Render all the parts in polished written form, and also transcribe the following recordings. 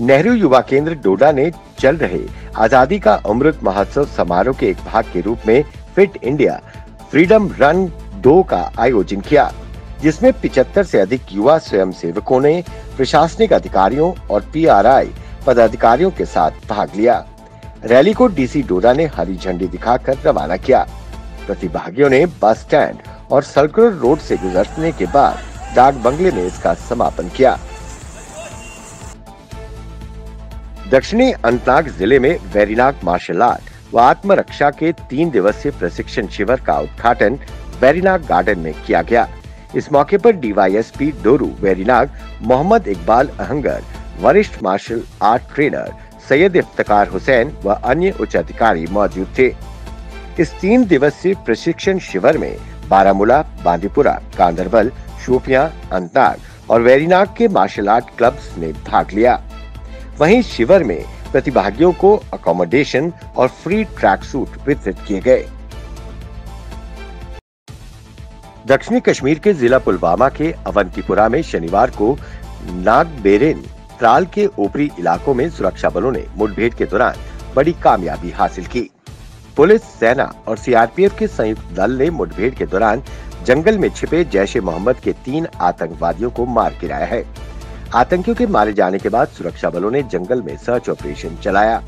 नेहरू युवा केंद्र डोडा ने चल रहे आजादी का अमृत महोत्सव समारोह के एक भाग के रूप में फिट इंडिया फ्रीडम रन 2 का आयोजन किया, जिसमें 75 से अधिक युवा स्वयंसेवकों ने प्रशासनिक अधिकारियों और पीआरआई पदाधिकारियों के साथ भाग लिया। रैली को डीसी डोडा ने हरी झंडी दिखाकर रवाना किया। प्रतिभागियों ने बस स्टैंड और सर्कुलर रोड से गुजरने के बाद डाक बंगले में इसका समापन किया। दक्षिणी अनंतनाग जिले में वेरीनाग मार्शल आर्ट व आत्मरक्षा के 3 दिवसीय प्रशिक्षण शिविर का उद्घाटन वेरीनाग गार्डन में किया गया। इस मौके पर डीवाईएसपी डोरू वेरीनाग, मोहम्मद इकबाल अहंगर, वरिष्ठ martial art trainer Syed Iftikhar Hussain व अन्य उच्च अधिकारी मौजूद थे। इस 3 दिवसीय प्रशिक्षण शिविर में बारामूला, बांदीपुरा, गांदरबल, शोपियां, अनंतनाग और वेरीनाग के मार्शल आर्ट क्लब्स ने भाग लिया। वहीं शिविर में प्रतिभागियों को अकोमोडेशन और फ्री ट्रैक सूट वितरित किए गए। दक्षिणी कश्मीर के जिला पुलवामा के अवंतीपुरा में शनिवार को नागबेरेन त्राल के ऊपरी इलाकों में सुरक्षा बलों ने मुठभेड़ के दौरान बड़ी कामयाबी हासिल की। पुलिस, सेना और सीआरपीएफ के संयुक्त दल ने मुठभेड़ के दौरान जंगल में छिपे जैश ए मोहम्मद के 3 आतंकवादियों को मार गिराया है। आतंकियों के मारे जाने के बाद सुरक्षा बलों ने जंगल में सर्च ऑपरेशन चलाया।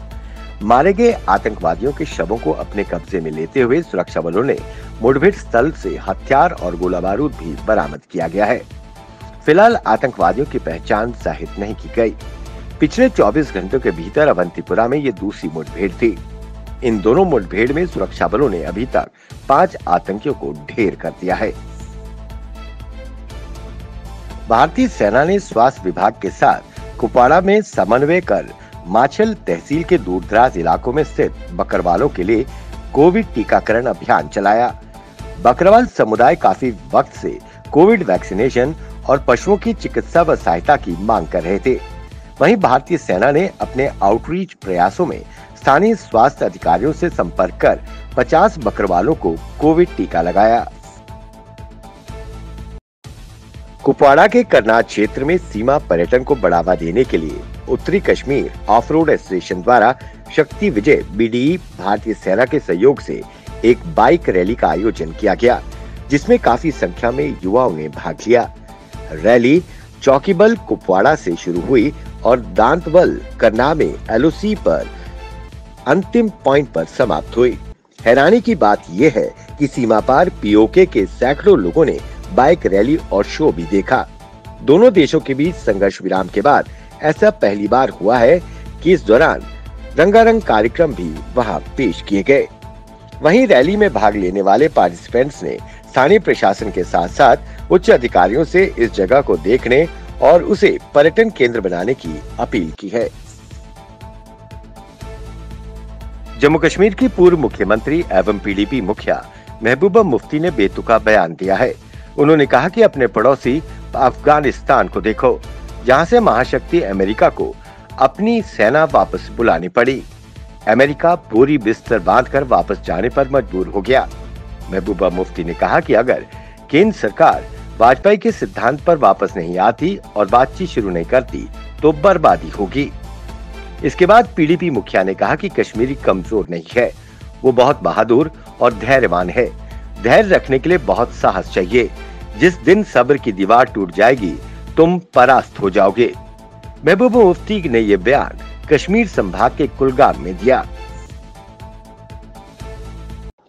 मारे गए आतंकवादियों के शवों को अपने कब्जे में लेते हुए सुरक्षा बलों ने मुठभेड़ स्थल से हथियार और गोला बारूद भी बरामद किया गया है। फिलहाल आतंकवादियों की पहचान जाहिर नहीं की गई। पिछले 24 घंटों के भीतर अवंतीपुरा में ये दूसरी मुठभेड़ थी। इन दोनों मुठभेड़ में सुरक्षा बलों ने अभी तक 5 आतंकियों को ढेर कर दिया है। भारतीय सेना ने स्वास्थ्य विभाग के साथ कुपवाड़ा में समन्वय कर माछल तहसील के दूरदराज इलाकों में स्थित बकरवालों के लिए कोविड टीकाकरण अभियान चलाया। बकरवाल समुदाय काफी वक्त से कोविड वैक्सीनेशन और पशुओं की चिकित्सा व सहायता की मांग कर रहे थे। वहीं भारतीय सेना ने अपने आउटरीच प्रयासों में स्थानीय स्वास्थ्य अधिकारियों से संपर्क कर 50 बकरवालों को कोविड टीका लगाया। कुपवाड़ा के करनाल क्षेत्र में सीमा पर्यटन को बढ़ावा देने के लिए उत्तरी कश्मीर ऑफ रोड एसोसिएशन द्वारा शक्ति विजय बीडीई भारतीय सेना के सहयोग से एक बाइक रैली का आयोजन किया गया, जिसमें काफी संख्या में युवाओं ने भाग लिया। रैली चौकीबल कुपवाड़ा से शुरू हुई और दांतवल करना में एलओसी पर अंतिम पॉइंट पर समाप्त हुई। हैरानी की बात यह है कि सीमा पार पीओके के सैकड़ों लोगों ने बाइक रैली और शो भी देखा। दोनों देशों के बीच संघर्ष विराम के बाद ऐसा पहली बार हुआ है कि इस दौरान रंगारंग कार्यक्रम भी वहां पेश किए गए। वहीं रैली में भाग लेने वाले पार्टिसिपेंट्स ने स्थानीय प्रशासन के साथ साथ उच्च अधिकारियों से इस जगह को देखने और उसे पर्यटन केंद्र बनाने की अपील की है। जम्मू कश्मीर की पूर्व मुख्यमंत्री एवं पीडीपी मुखिया महबूबा मुफ्ती ने बेतुका बयान दिया है। उन्होंने कहा कि अपने पड़ोसी अफगानिस्तान को देखो, जहां से महाशक्ति अमेरिका को अपनी सेना वापस बुलानी पड़ी। अमेरिका बोरी बिस्तर बांधकर वापस जाने पर मजबूर हो गया। महबूबा मुफ्ती ने कहा कि अगर केंद्र सरकार वाजपेयी के सिद्धांत पर वापस नहीं आती और बातचीत शुरू नहीं करती तो बर्बादी होगी। इसके बाद पीडीपी मुखिया ने कहा कि कश्मीरी कमजोर नहीं है, वो बहुत बहादुर और धैर्यवान है। धैर्य रखने के लिए बहुत साहस चाहिए। जिस दिन सब्र की दीवार टूट जाएगी तुम परास्त हो जाओगे। महबूबा मुफ्ती ने यह बयान कश्मीर संभाग के कुलगाम में दिया।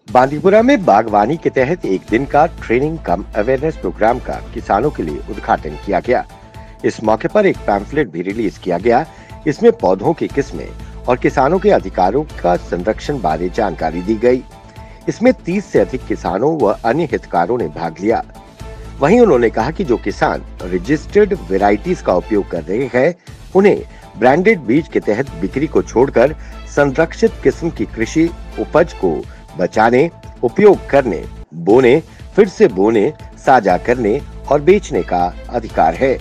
बांदीपुरा में बागवानी के तहत एक दिन का ट्रेनिंग कम अवेयरनेस प्रोग्राम का किसानों के लिए उद्घाटन किया गया। इस मौके पर एक पैम्फलेट भी रिलीज किया गया। इसमें पौधों की किस्में और किसानों के अधिकारों का संरक्षण बारे जानकारी दी गई। इसमें 30 से अधिक किसानों व अन्य हितधारकों ने भाग लिया। वहीं उन्होंने कहा कि जो किसान रजिस्टर्ड वेराइटीज का उपयोग कर रहे हैं, उन्हें ब्रांडेड बीज के तहत बिक्री को छोड़कर संरक्षित किस्म की कृषि उपज को बचाने, उपयोग करने, बोने, फिर से बोने, साझा करने और बेचने का अधिकार है।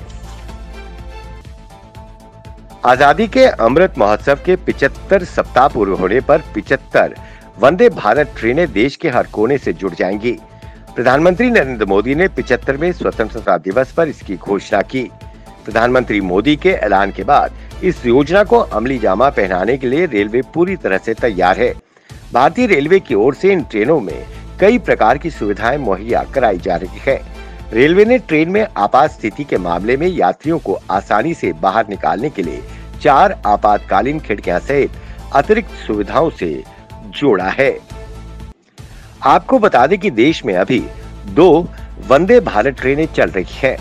आजादी के अमृत महोत्सव के 75 सप्ताह पूर्व होने पर 75 वंदे भारत ट्रेनें देश के हर कोने से जुड़ जाएंगी। प्रधानमंत्री नरेंद्र मोदी ने 75वें स्वतंत्रता दिवस पर इसकी घोषणा की। प्रधानमंत्री मोदी के ऐलान के बाद इस योजना को अमली जामा पहनाने के लिए रेलवे पूरी तरह से तैयार है। भारतीय रेलवे की ओर से इन ट्रेनों में कई प्रकार की सुविधाएं मुहैया कराई जा रही है। रेलवे ने ट्रेन में आपात स्थिति के मामले में यात्रियों को आसानी से बाहर निकालने के लिए 4 आपातकालीन खिड़कियां सहित अतिरिक्त सुविधाओं से जोड़ा है। आपको बता दें कि देश में अभी 2 वंदे भारत ट्रेनें चल रही हैं।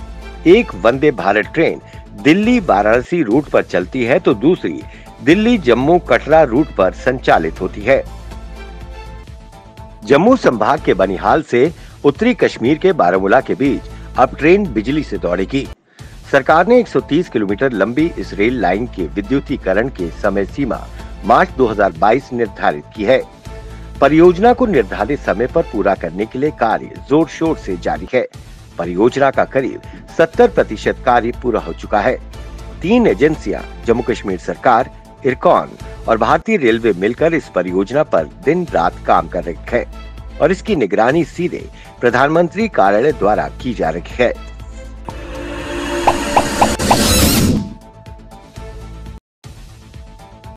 एक वंदे भारत ट्रेन दिल्ली वाराणसी रूट पर चलती है तो दूसरी दिल्ली जम्मू कटरा रूट पर संचालित होती है। जम्मू संभाग के बनिहाल से उत्तरी कश्मीर के बारामूला के बीच अब ट्रेन बिजली से दौड़ेगी। सरकार ने 130 किलोमीटर लंबी इस रेल लाइन के विद्युतीकरण के समय सीमा मार्च 2022 निर्धारित की है। परियोजना को निर्धारित समय पर पूरा करने के लिए कार्य जोर शोर से जारी है। परियोजना का करीब 70% कार्य पूरा हो चुका है। 3 एजेंसियां जम्मू कश्मीर सरकार, इरकॉन और भारतीय रेलवे मिलकर इस परियोजना पर दिन रात काम कर रही है और इसकी निगरानी सीधे प्रधानमंत्री कार्यालय द्वारा की जा रही है।